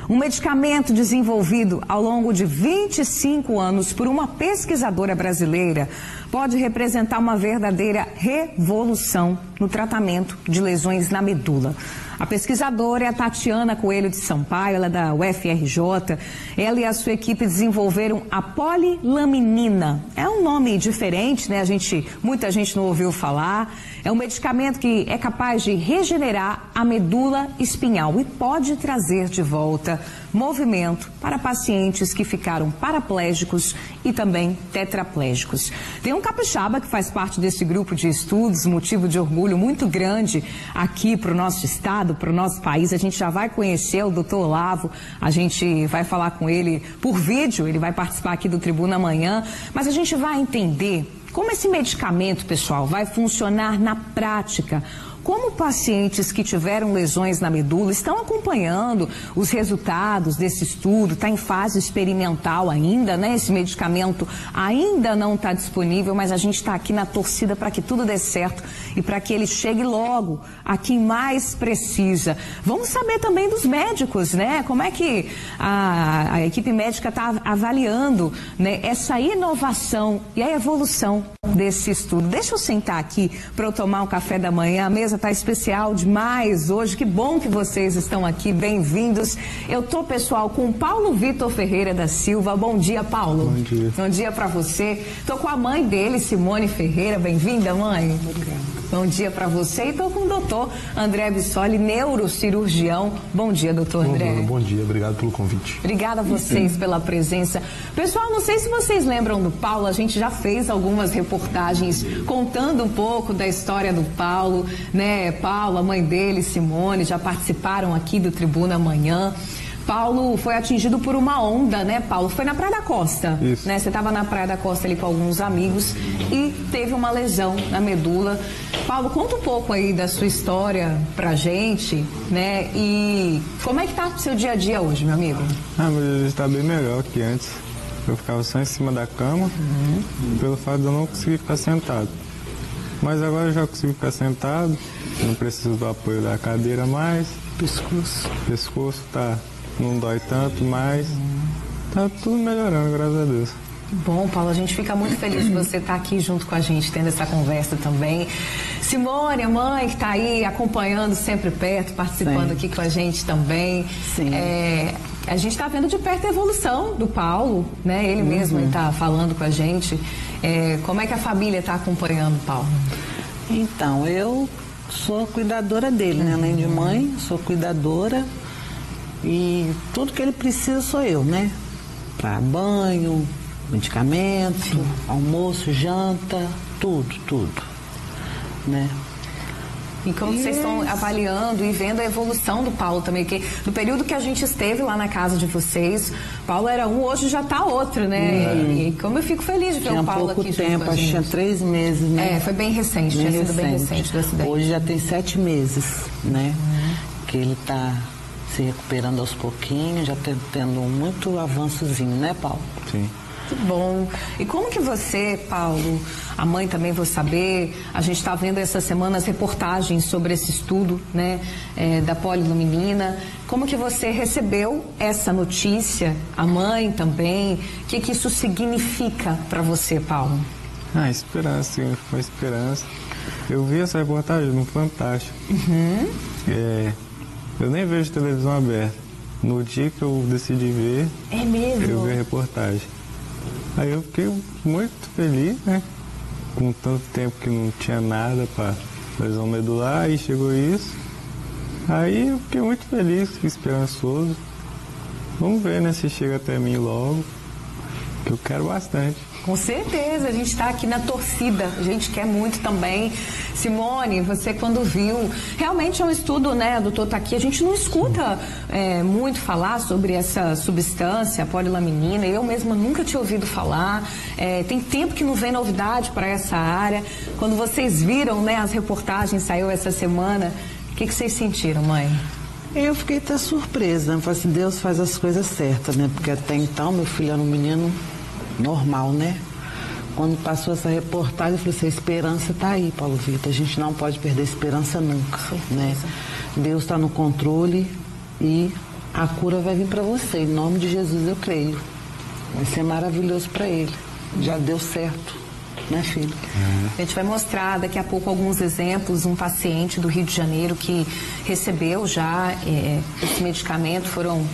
Um medicamento desenvolvido ao longo de 25 anos por uma pesquisadora brasileira pode representar uma verdadeira revolução no tratamento de lesões na medula. A pesquisadora é a Tatiana Coelho de Sampaio, ela é da UFRJ. Ela e a sua equipe desenvolveram a polilaminina. É um nome diferente, né? Muita gente não ouviu falar. É um medicamento que é capaz de regenerar a medula espinhal e pode trazer de volta movimento para pacientes que ficaram paraplégicos e também tetraplégicos. Tem um capixaba que faz parte desse grupo de estudos, motivo de orgulho muito grande aqui para o nosso estado, para o nosso país. A gente já vai conhecer o Dr. Olavo, a gente vai falar com ele por vídeo, ele vai participar aqui do Tribuna amanhã, mas a gente vai entender como esse medicamento, pessoal, vai funcionar na prática. Como pacientes que tiveram lesões na medula estão acompanhando os resultados desse estudo, está em fase experimental ainda, né? Esse medicamento ainda não está disponível, mas a gente está aqui na torcida para que tudo dê certo e para que ele chegue logo a quem mais precisa. Vamos saber também dos médicos, né? Como é que a equipe médica está avaliando, né, essa inovação e a evolução desse estudo. Deixa eu sentar aqui para eu tomar um café da manhã. A mesa está especial demais hoje. Que bom que vocês estão aqui, bem-vindos. Eu tô, pessoal, com o Paulo Vitor Ferreira da Silva. Bom dia, Paulo. Bom dia. Bom dia para você. Tô com a mãe dele, Simone Ferreira. Bem-vinda, mãe. Obrigado. Bom dia para você. E tô com o doutor André Bissoli, neurocirurgião. Bom dia, doutor André. Bom dia, obrigado pelo convite. Obrigada a vocês pela presença. Pessoal, não sei se vocês lembram do Paulo, a gente já fez algumas reportagens contando um pouco da história do Paulo, né? Paulo, a mãe dele, Simone, já participaram aqui do Tribuna amanhã. Paulo foi atingido por uma onda, né, Paulo? Foi na Praia da Costa, isso, né? Você estava na Praia da Costa ali com alguns amigos e teve uma lesão na medula. Paulo, conta um pouco aí da sua história pra gente, né? E como é que tá o seu dia a dia hoje, meu amigo? Meu dia a dia está bem melhor que antes. Eu ficava só em cima da cama, pelo fato de eu não conseguir ficar sentado. Mas agora eu já consigo ficar sentado, não preciso do apoio da cadeira mais. Pescoço não dói tanto, mas tá tudo melhorando, graças a Deus. Bom, Paulo, a gente fica muito feliz de você estar aqui junto com a gente, tendo essa conversa também. Simone, a mãe que está aí acompanhando sempre perto, participando Sim. aqui com a gente também. Sim. A gente está vendo de perto a evolução do Paulo, né? Ele mesmo está falando com a gente. Como é que a família está acompanhando o Paulo? Então, eu sou cuidadora dele, né? Além de mãe, sou cuidadora. E tudo que ele precisa sou eu, né? Para banho, medicamento, almoço, janta, tudo, né? E como vocês estão avaliando e vendo a evolução do Paulo também, que no período que a gente esteve lá na casa de vocês, Paulo era um, hoje já está outro, né? E como eu fico feliz de ver o Paulo aqui junto com a gente. Tinha pouco tempo, acho que tinha 3 meses, né? Foi bem recente, tinha sido bem recente do acidente. Hoje já tem 7 meses, né? Que ele está se recuperando aos pouquinhos, já tendo muito avançozinho, né, Paulo? Sim. Que bom. E como que você, Paulo, a mãe também vou saber, a gente está vendo essa semana as reportagens sobre esse estudo, né, da polilaminina. Como que você recebeu essa notícia, a mãe também? O que isso significa para você, Paulo? Esperança, significou esperança. Eu vi essa reportagem no Fantástico. Eu nem vejo televisão aberta. No dia que eu decidi ver, é mesmo? Eu vi a reportagem. Aí eu fiquei muito feliz, né? Com tanto tempo que não tinha nada para lesão medular, aí chegou isso. Aí eu fiquei muito feliz, fiquei esperançoso. Vamos ver, né, se chega até mim logo, que eu quero bastante. Com certeza, a gente está aqui na torcida, a gente quer muito também. Simone, você quando viu, realmente é um estudo, né, o doutor está aqui, a gente não escuta muito falar sobre essa substância, a polilaminina, eu mesma nunca tinha ouvido falar, tem tempo que não vem novidade para essa área. Quando vocês viram, né, as reportagens, saiu essa semana, o que vocês sentiram, mãe? Eu fiquei até surpresa, né? Falei assim, Deus faz as coisas certas, né? Porque até então meu filho era um menino normal, né? Quando passou essa reportagem, eu falei assim, a esperança está aí, Paulo Vitor. A gente não pode perder a esperança nunca, né? Deus está no controle e a cura vai vir para você. Em nome de Jesus eu creio. Vai ser maravilhoso para ele. Já deu certo, né, filho? A gente vai mostrar daqui a pouco alguns exemplos. Um paciente do Rio de Janeiro que recebeu já esse medicamento. Foram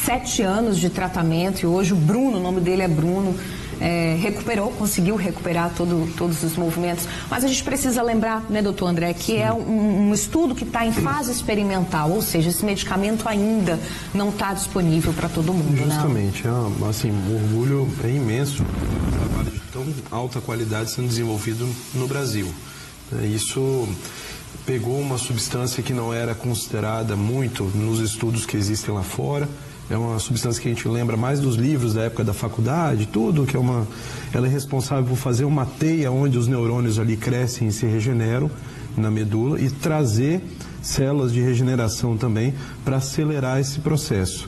7 anos de tratamento e hoje o Bruno, o nome dele é Bruno, conseguiu recuperar todos os movimentos. Mas a gente precisa lembrar, né, doutor André, que é um estudo que está em fase experimental, ou seja, esse medicamento ainda não está disponível para todo mundo. Justamente, né? Assim, o orgulho é imenso, um trabalho de tão alta qualidade sendo desenvolvido no Brasil. Isso pegou uma substância que não era considerada muito nos estudos que existem lá fora. É uma substância que a gente lembra mais dos livros da época da faculdade, tudo, que ela é responsável por fazer uma teia onde os neurônios ali crescem e se regeneram na medula e trazer células de regeneração também para acelerar esse processo.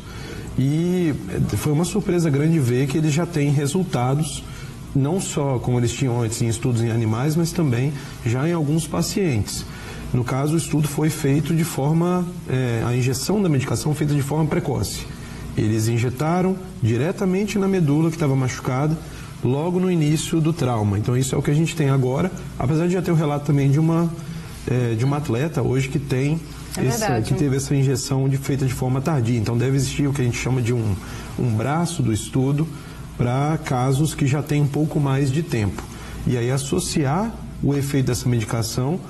E foi uma surpresa grande ver que eles já têm resultados, não só como eles tinham antes em estudos em animais, mas também já em alguns pacientes. No caso, o estudo foi feito de forma, a injeção da medicação feita de forma precoce. Eles injetaram diretamente na medula que estava machucada, logo no início do trauma. Então isso é o que a gente tem agora, apesar de já ter o relato também de uma atleta hoje que que teve essa injeção feita de forma tardia. Então deve existir o que a gente chama de um braço do estudo para casos que já tem um pouco mais de tempo. E aí associar o efeito dessa medicação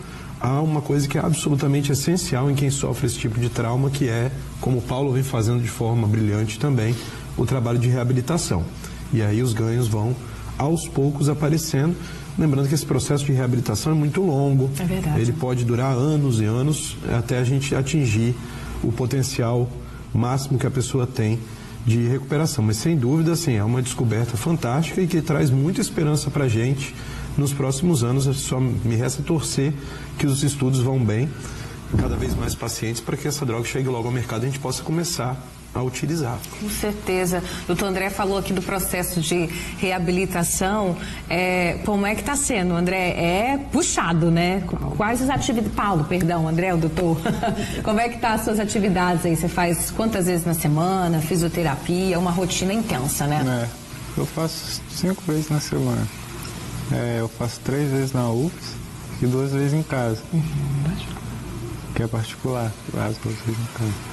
há uma coisa que é absolutamente essencial em quem sofre esse tipo de trauma, que é, como o Paulo vem fazendo de forma brilhante também, o trabalho de reabilitação. E aí os ganhos vão, aos poucos, aparecendo. Lembrando que esse processo de reabilitação é muito longo. É verdade. Ele pode durar anos e anos até a gente atingir o potencial máximo que a pessoa tem de recuperação. Mas, sem dúvida, assim, é uma descoberta fantástica e que traz muita esperança para a gente nos próximos anos. Só me resta torcer que os estudos vão bem, cada vez mais pacientes, para que essa droga chegue logo ao mercado e a gente possa começar a utilizar. Com certeza. O doutor André falou aqui do processo de reabilitação. Como é que está sendo, André? É puxado, né? Quais as atividades... Paulo, perdão, André, o doutor. Como é que tá as suas atividades aí? Você faz quantas vezes na semana? Fisioterapia? Uma rotina intensa, né? Eu faço 5 vezes na semana. Eu faço 3 vezes na UFS e 2 vezes em casa. Que é particular, as 2 vezes em casa.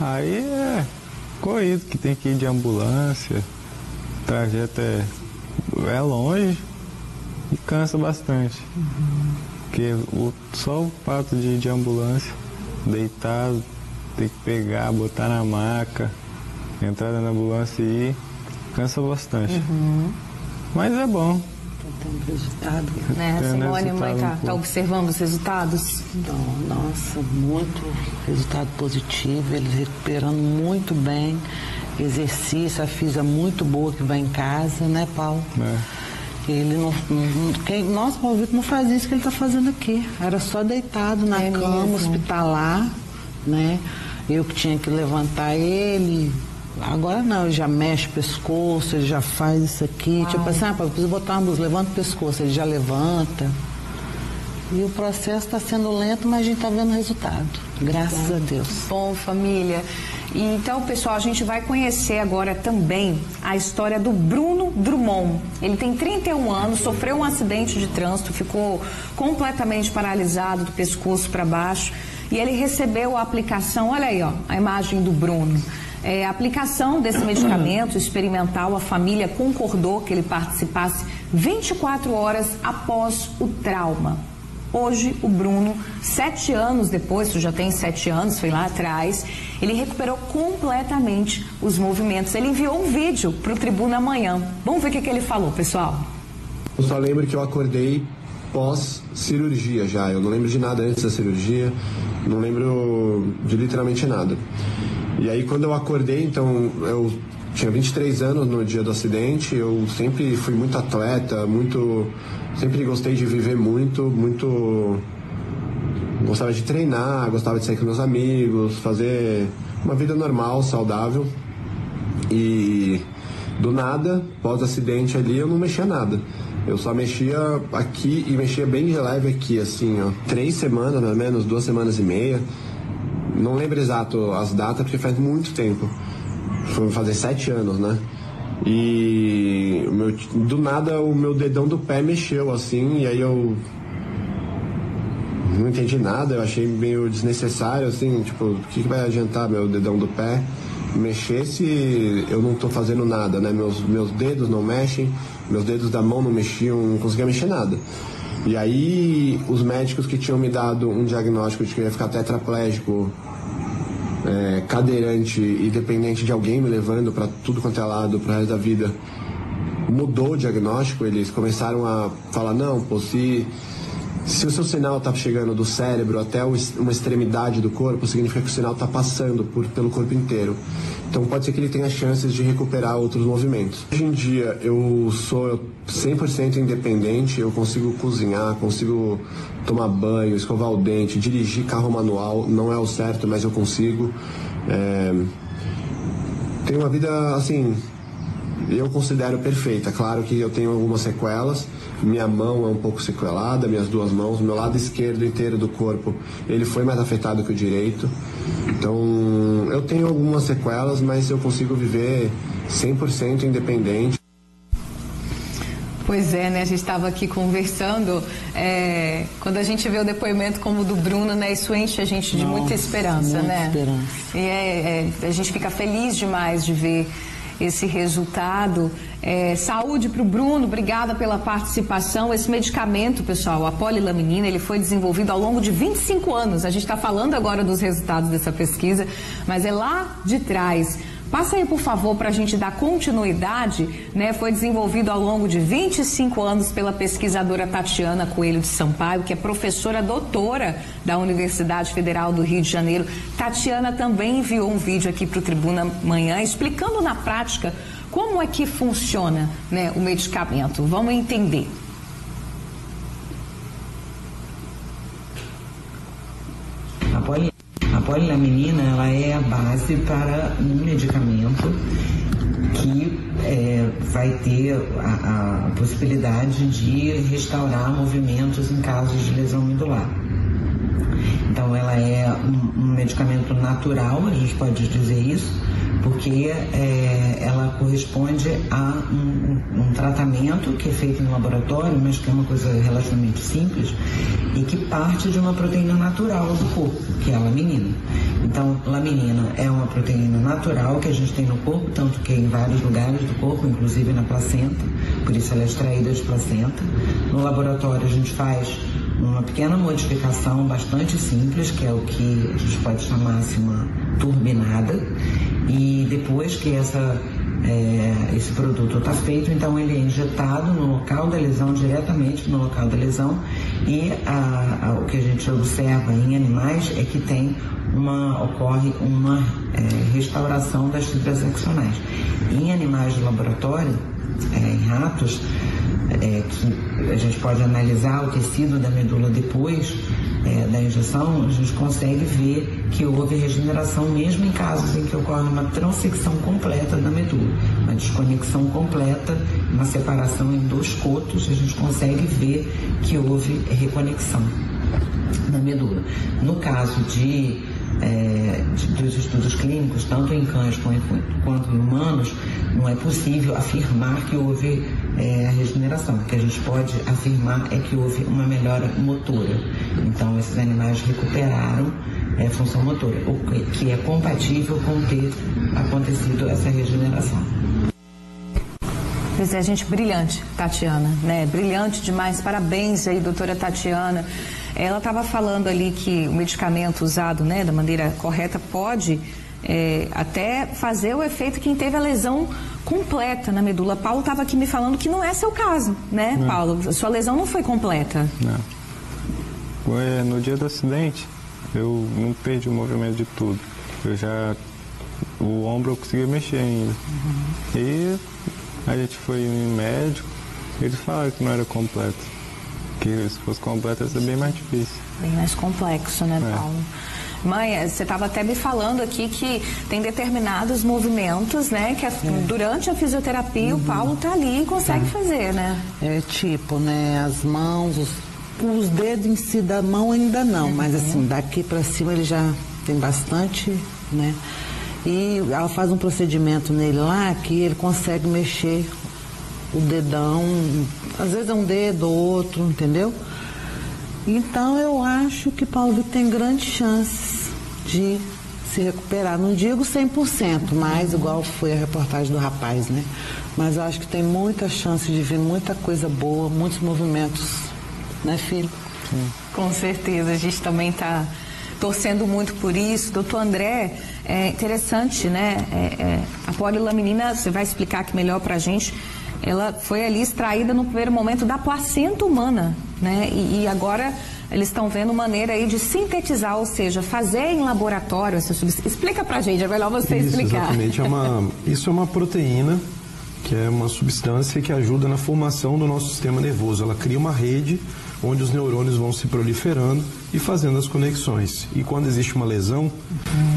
Aí é corrido, que tem que ir de ambulância, o trajeto é longe e cansa bastante. Porque só o fato de ir de ambulância, deitado, ter que pegar, botar na maca, entrar na ambulância e ir, cansa bastante. Mas é bom. Tem resultado. Simone, mãe, tá observando os resultados? Nossa, muito resultado positivo, eles recuperando muito bem, exercício, a física muito boa que vai em casa, né, Paulo? Ele nossa, o Paulo Vitor não fazia isso que ele está fazendo aqui, era só deitado na cama, mesmo. Hospitalar, né? Eu que tinha que levantar ele. Agora não, ele já mexe o pescoço, ele já faz isso aqui. Tipo assim, eu preciso botar uma blusa, levanta o pescoço, ele já levanta. E o processo está sendo lento, mas a gente está vendo o resultado. Graças a Deus. Bom, família. E então, pessoal, a gente vai conhecer agora também a história do Bruno Drummond. Ele tem 31 anos, sofreu um acidente de trânsito, ficou completamente paralisado do pescoço para baixo. E ele recebeu a aplicação, olha aí, ó, a imagem do Bruno. A aplicação desse medicamento experimental, a família concordou que ele participasse 24 horas após o trauma. Hoje, o Bruno, 7 anos depois, tu já tem 7 anos, foi lá atrás, ele recuperou completamente os movimentos. Ele enviou um vídeo para o Tribuna Amanhã. Vamos ver o que ele falou, pessoal. Eu só lembro que eu acordei pós-cirurgia já. Eu não lembro de nada antes da cirurgia, não lembro de literalmente nada. E aí quando eu acordei, então eu tinha 23 anos no dia do acidente, eu sempre fui muito atleta, sempre gostei de viver muito, gostava de treinar, gostava de sair com meus amigos, fazer uma vida normal, saudável. E do nada, pós-acidente ali, eu não mexia nada. Eu só mexia aqui e mexia bem de leve aqui, assim, ó. 3 semanas, mais ou menos, 2 semanas e meia. não lembro exato as datas, porque faz muito tempo. Foi fazer 7 anos, né? E do nada o meu dedão do pé mexeu assim, e aí eu não entendi nada, eu achei meio desnecessário, assim, tipo, o que vai adiantar meu dedão do pé mexer se eu não tô fazendo nada, né? Meus dedos não mexem, meus dedos da mão não mexiam, não conseguia mexer nada. E aí os médicos que tinham me dado um diagnóstico de que eu ia ficar tetraplégico, cadeirante e dependente de alguém me levando para tudo quanto é lado pro resto da vida, mudou o diagnóstico. Eles começaram a falar, não, pô, se o seu sinal está chegando do cérebro até uma extremidade do corpo, significa que o sinal está passando pelo corpo inteiro. Então pode ser que ele tenha chances de recuperar outros movimentos. Hoje em dia eu sou 100% independente, eu consigo cozinhar, consigo tomar banho, escovar o dente, dirigir carro manual, não é o certo, mas eu consigo. Tenho uma vida, assim, eu considero perfeita. Claro que eu tenho algumas sequelas. Minha mão é um pouco sequelada, minhas 2 mãos, meu lado esquerdo inteiro do corpo, ele foi mais afetado que o direito. Então, eu tenho algumas sequelas, mas eu consigo viver 100% independente. Pois é, né? A gente estava aqui conversando, quando a gente vê o depoimento como o do Bruno, né? Isso enche a gente de muita esperança, né? Esperança. E a gente fica feliz demais de ver esse resultado. Saúde para o Bruno, obrigada pela participação. Esse medicamento, pessoal, a polilaminina, ele foi desenvolvido ao longo de 25 anos. A gente está falando agora dos resultados dessa pesquisa, mas é lá de trás. Passa aí, por favor, para a gente dar continuidade, né? Foi desenvolvido ao longo de 25 anos pela pesquisadora Tatiana Coelho de Sampaio, que é professora doutora da Universidade Federal do Rio de Janeiro. Tatiana também enviou um vídeo aqui para o Tribuna Manhã, explicando na prática como é que funciona, né, o medicamento. Vamos entender. A polilaminina, ela é a base para um medicamento que vai ter a possibilidade de restaurar movimentos em casos de lesão medular. Então, ela é um medicamento natural, a gente pode dizer isso, porque ela corresponde a um tratamento que é feito no laboratório, mas que é uma coisa relativamente simples e que parte de uma proteína natural do corpo, que é a laminina. Então, laminina é uma proteína natural que a gente tem no corpo, tanto que é em vários lugares do corpo, inclusive na placenta, por isso ela é extraída de placenta. No laboratório a gente faz uma pequena modificação bastante simples, que é o que a gente pode chamar assim, uma turbinada, e depois que esse produto está feito, então ele é injetado no local da lesão, diretamente no local da lesão, e o que a gente observa em animais é que ocorre uma restauração das fibras axonais. Em animais de laboratório, em ratos, que a gente pode analisar o tecido da medula depois da injeção, a gente consegue ver que houve regeneração mesmo em casos em que ocorre uma transecção completa da medula, uma desconexão completa, uma separação em 2 cotos, a gente consegue ver que houve reconexão da medula. No caso dos estudos clínicos, tanto em cães quanto em humanos, não é possível afirmar que houve a regeneração. O que a gente pode afirmar é que houve uma melhora motora. Então, esses animais recuperaram função motora, o que é compatível com ter acontecido essa regeneração. Pois é, gente, brilhante, Tatiana, né? Brilhante demais, parabéns aí, doutora Tatiana. Ela estava falando ali que o medicamento usado, né, da maneira correta pode até fazer o efeito quem teve a lesão completa na medula. Paulo estava aqui me falando que não é seu caso, né, não. Paulo? Sua lesão não foi completa. Não. No dia do acidente, eu não perdi o movimento de tudo. O ombro eu conseguia mexer ainda. E a gente foi no médico, eles falaram que não era completo. Que se fosse completo ia ser bem mais difícil. Bem mais complexo, né, Paulo? Mãe, você estava até me falando aqui que tem determinados movimentos, né, que durante a fisioterapia o Paulo tá ali e consegue fazer, né? Né, as mãos, os dedos em si da mão ainda não, mas assim, daqui para cima ele já tem bastante, né? E ela faz um procedimento nele lá que ele consegue mexer o dedão, às vezes é um dedo ou outro, entendeu? Então eu acho que Paulo Vitor tem grandes chances de se recuperar. Não digo 100%, mas igual foi a reportagem do rapaz, né? Mas eu acho que tem muita chance de vir muita coisa boa, muitos movimentos, né, filho? Sim. Com certeza, a gente também está torcendo muito por isso. Doutor André, é interessante, né? A polilaminina, você vai explicar aqui melhor para a gente, ela foi ali extraída no primeiro momento da placenta humana, né? E agora eles estão vendo maneira aí de sintetizar, ou seja, fazer em laboratório essa substância. Explica pra gente, é melhor você explicar. Exatamente, isso é uma proteína, que é uma substância que ajuda na formação do nosso sistema nervoso. Ela cria uma rede onde os neurônios vão se proliferando e fazendo as conexões. E quando existe uma lesão,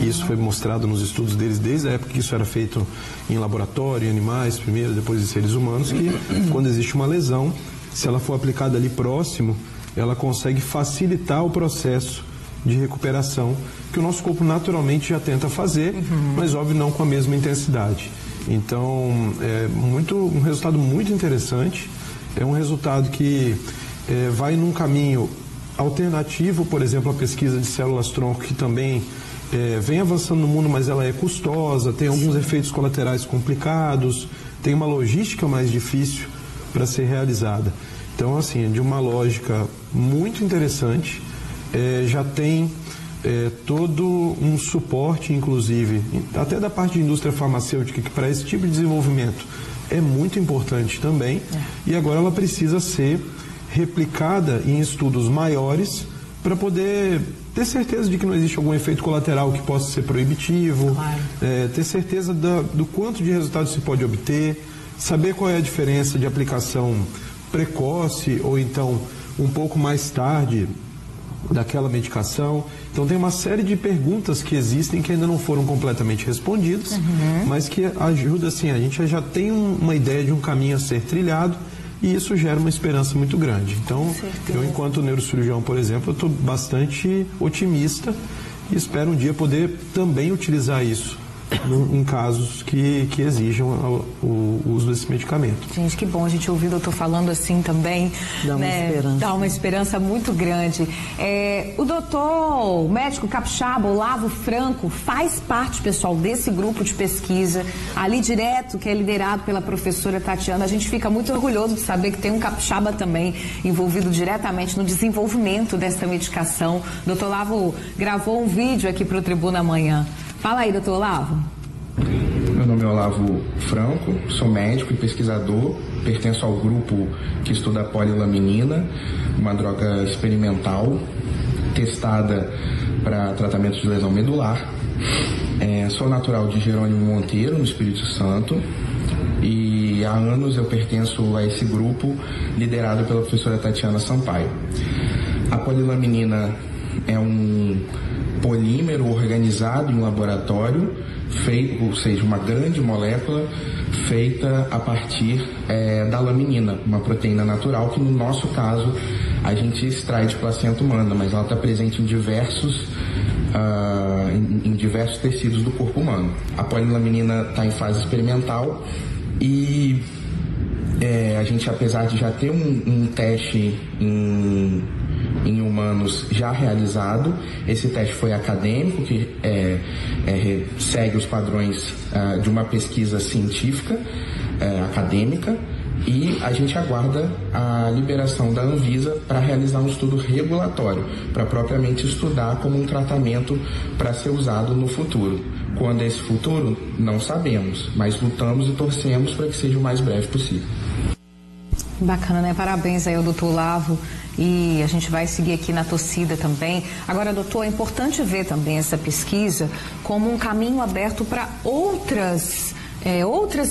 e isso foi mostrado nos estudos deles desde a época que isso era feito em laboratório, em animais primeiro, depois em seres humanos, que quando existe uma lesão, se ela for aplicada ali próximo, ela consegue facilitar o processo de recuperação que o nosso corpo naturalmente já tenta fazer, mas óbvio não com a mesma intensidade. Então é um resultado muito interessante, é um resultado que vai num caminho alternativo, por exemplo, a pesquisa de células-tronco, que também vem avançando no mundo, mas ela é custosa, tem alguns efeitos colaterais complicados, tem uma logística mais difícil para ser realizada. Então, assim, de uma lógica muito interessante, já tem todo um suporte, inclusive, até da parte de indústria farmacêutica, que para esse tipo de desenvolvimento é muito importante também, e agora ela precisa ser replicada em estudos maiores para poder ter certeza de que não existe algum efeito colateral que possa ser proibitivo, ter certeza do quanto de resultado se pode obter, saber qual é a diferença de aplicação precoce ou então um pouco mais tarde daquela medicação. Então tem uma série de perguntas que existem que ainda não foram completamente respondidas, mas que ajuda, assim, a gente já tem uma ideia de um caminho a ser trilhado e isso gera uma esperança muito grande. Então, eu, enquanto neurocirurgião, por exemplo, eu estou bastante otimista e espero um dia poder também utilizar isso em casos que exijam o uso desse medicamento. Gente, que bom a gente ouvir o doutor falando assim também. Dá uma esperança. Dá uma esperança muito grande. O doutor, o médico capixaba, Olavo Franco, faz parte, pessoal, desse grupo de pesquisa, ali direto, que é liderado pela professora Tatiana. A gente fica muito orgulhoso de saber que tem um capixaba também envolvido diretamente no desenvolvimento dessa medicação. O doutor Olavo gravou um vídeo aqui para o Tribuna Amanhã. Fala aí, doutor Olavo. Meu nome é Olavo Franco, sou médico e pesquisador, pertenço ao grupo que estuda a polilaminina, uma droga experimental testada para tratamento de lesão medular. Sou natural de Jerônimo Monteiro, no Espírito Santo, e há anos eu pertenço a esse grupo liderado pela professora Tatiana Sampaio. A polilaminina é um polímero organizado em laboratório, ou seja, uma grande molécula feita a partir da laminina, uma proteína natural que no nosso caso a gente extrai de placenta humana, mas ela está presente em diversos tecidos do corpo humano. A polilaminina está em fase experimental e a gente, apesar de já ter um teste em humanos já realizado, esse teste foi acadêmico, que segue os padrões de uma pesquisa científica, acadêmica, e a gente aguarda a liberação da Anvisa para realizar um estudo regulatório, para propriamente estudar como um tratamento para ser usado no futuro. Quando é esse futuro, não sabemos, mas lutamos e torcemos para que seja o mais breve possível. Bacana, né? Parabéns aí ao doutor Olavo, e a gente vai seguir aqui na torcida também. Agora, doutor, é importante ver também essa pesquisa como um caminho aberto para outras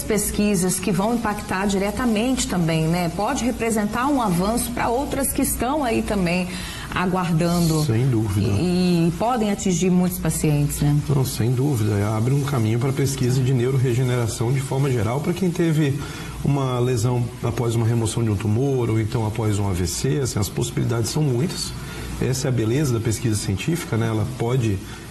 pesquisas que vão impactar diretamente também, né? Pode representar um avanço para outras que estão aí também aguardando. Sem dúvida. E podem atingir muitos pacientes, né? Não, sem dúvida. Abre um caminho para a pesquisa de neuroregeneração de forma geral para quem teve uma lesão após uma remoção de um tumor ou então após um AVC. Assim, as possibilidades são muitas essa é a beleza da pesquisa científica, né?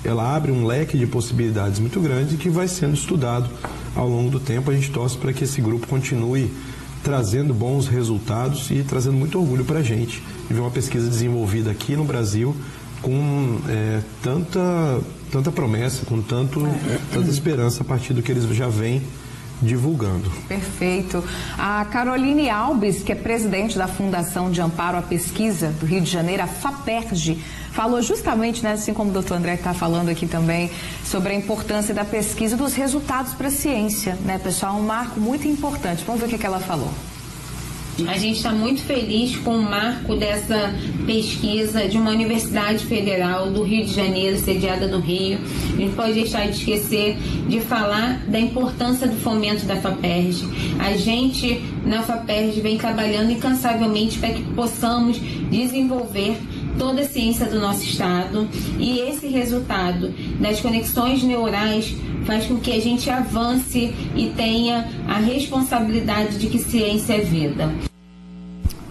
Ela abre um leque de possibilidades muito grande que vai sendo estudado ao longo do tempo. A gente torce para que esse grupo continue trazendo bons resultados e trazendo muito orgulho para a gente de ver uma pesquisa desenvolvida aqui no Brasil com tanta promessa, com tanta esperança a partir do que eles já vêm divulgando. Perfeito. A Caroline Alves, que é presidente da Fundação de Amparo à Pesquisa do Rio de Janeiro, a FAPERJ, falou justamente, né, assim como o doutor André está falando aqui também, sobre a importância da pesquisa, dos resultados para a ciência, né, pessoal? Um marco muito importante. Vamos ver o que ela falou. A gente está muito feliz com o marco dessa pesquisa de uma universidade federal do Rio de Janeiro, sediada no Rio. A gente pode deixar de esquecer de falar da importância do fomento da FAPERJ. A gente, na FAPERJ, vem trabalhando incansavelmente para que possamos desenvolver toda a ciência do nosso estado, e esse resultado das conexões neurais faz com que a gente avance e tenha a responsabilidade de que ciência é vida.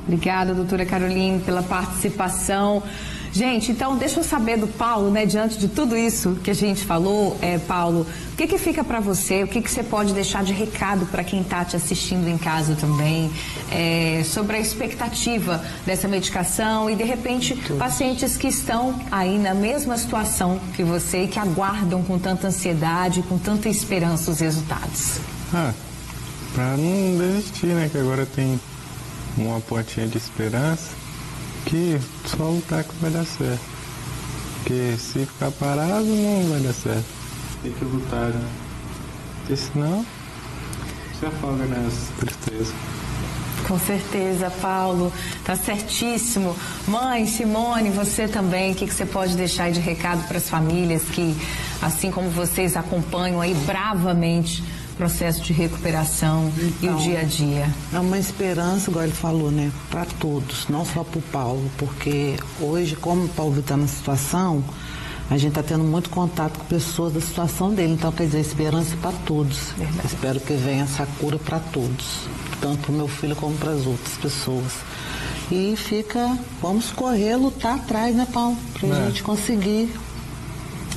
Obrigada, doutora Caroline, pela participação. Gente, então deixa eu saber do Paulo, né, diante de tudo isso que a gente falou, Paulo, o que fica para você, o que você pode deixar de recado para quem está te assistindo em casa também, sobre a expectativa dessa medicação e, de repente, pacientes que estão aí na mesma situação que você e que aguardam com tanta ansiedade, com tanta esperança os resultados? Para não desistir, né, que agora tem uma pontinha de esperança, que só lutar que vai dar certo. Porque se ficar parado não vai dar certo. Tem que lutar, né? Porque senão se afoga nessa tristeza. Com certeza, Paulo, tá certíssimo. Mãe, Simone, você também, o que você pode deixar aí de recado para as famílias que, assim como vocês, acompanham aí bravamente processo de recuperação e o dia a dia? É uma esperança, igual ele falou, né, para todos, não só para o Paulo, porque hoje, como o Paulo está na situação, a gente está tendo muito contato com pessoas da situação dele, então quer dizer, esperança para todos. Verdade. Espero que venha essa cura para todos, tanto para o meu filho como para as outras pessoas. E vamos correr, lutar atrás, né, Paulo, para a gente conseguir.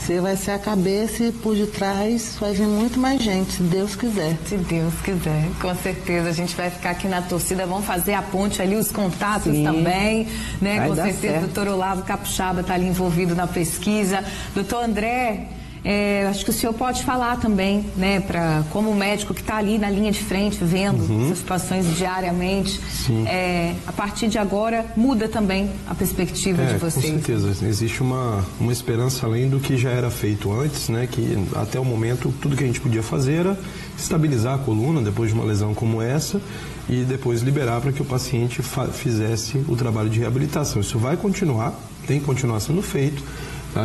Você vai ser a cabeça e por detrás vai vir muito mais gente, se Deus quiser. Se Deus quiser, com certeza. A gente vai ficar aqui na torcida, vamos fazer a ponte ali, os contatos também, né? Vai com dar certeza certo. O doutor Olavo Capixaba está ali envolvido na pesquisa. Doutor André, acho que o senhor pode falar também, né, como médico que está ali na linha de frente, vendo essas situações diariamente. A partir de agora, muda também a perspectiva de vocês. Com certeza. Existe uma esperança além do que já era feito antes, né, que até o momento tudo que a gente podia fazer era estabilizar a coluna depois de uma lesão como essa e depois liberar para que o paciente fizesse o trabalho de reabilitação. Isso vai continuar, tem que continuar sendo feito.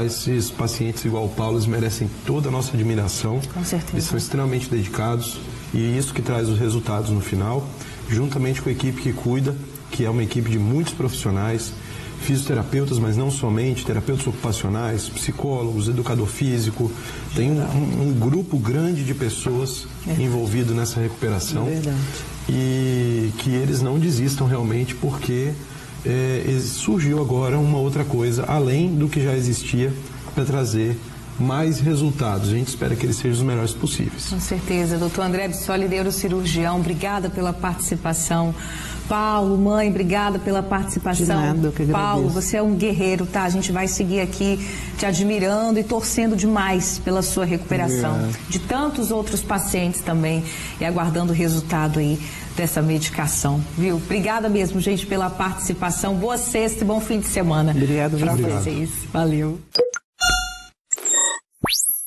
Esses pacientes, igual o Paulo, eles merecem toda a nossa admiração. Com certeza. Eles são extremamente dedicados e isso que traz os resultados no final, juntamente com a equipe que cuida, que é uma equipe de muitos profissionais, fisioterapeutas, mas não somente, terapeutas ocupacionais, psicólogos, educador físico. Tem um grupo grande de pessoas envolvido nessa recuperação. E que eles não desistam realmente, porque surgiu agora uma outra coisa, além do que já existia, para trazer mais resultados. A gente espera que eles sejam os melhores possíveis. Com certeza. Doutor André Bissoli, neurocirurgião, obrigada pela participação. Paulo, mãe, obrigada pela participação. De nada, eu que agradeço. Paulo, você é um guerreiro, tá? A gente vai seguir aqui te admirando e torcendo demais pela sua recuperação. Obrigado. De tantos outros pacientes também, e aguardando o resultado aí dessa medicação, viu? Obrigada mesmo, gente, pela participação. Boa sexta e bom fim de semana. Obrigado, pra vocês. Valeu.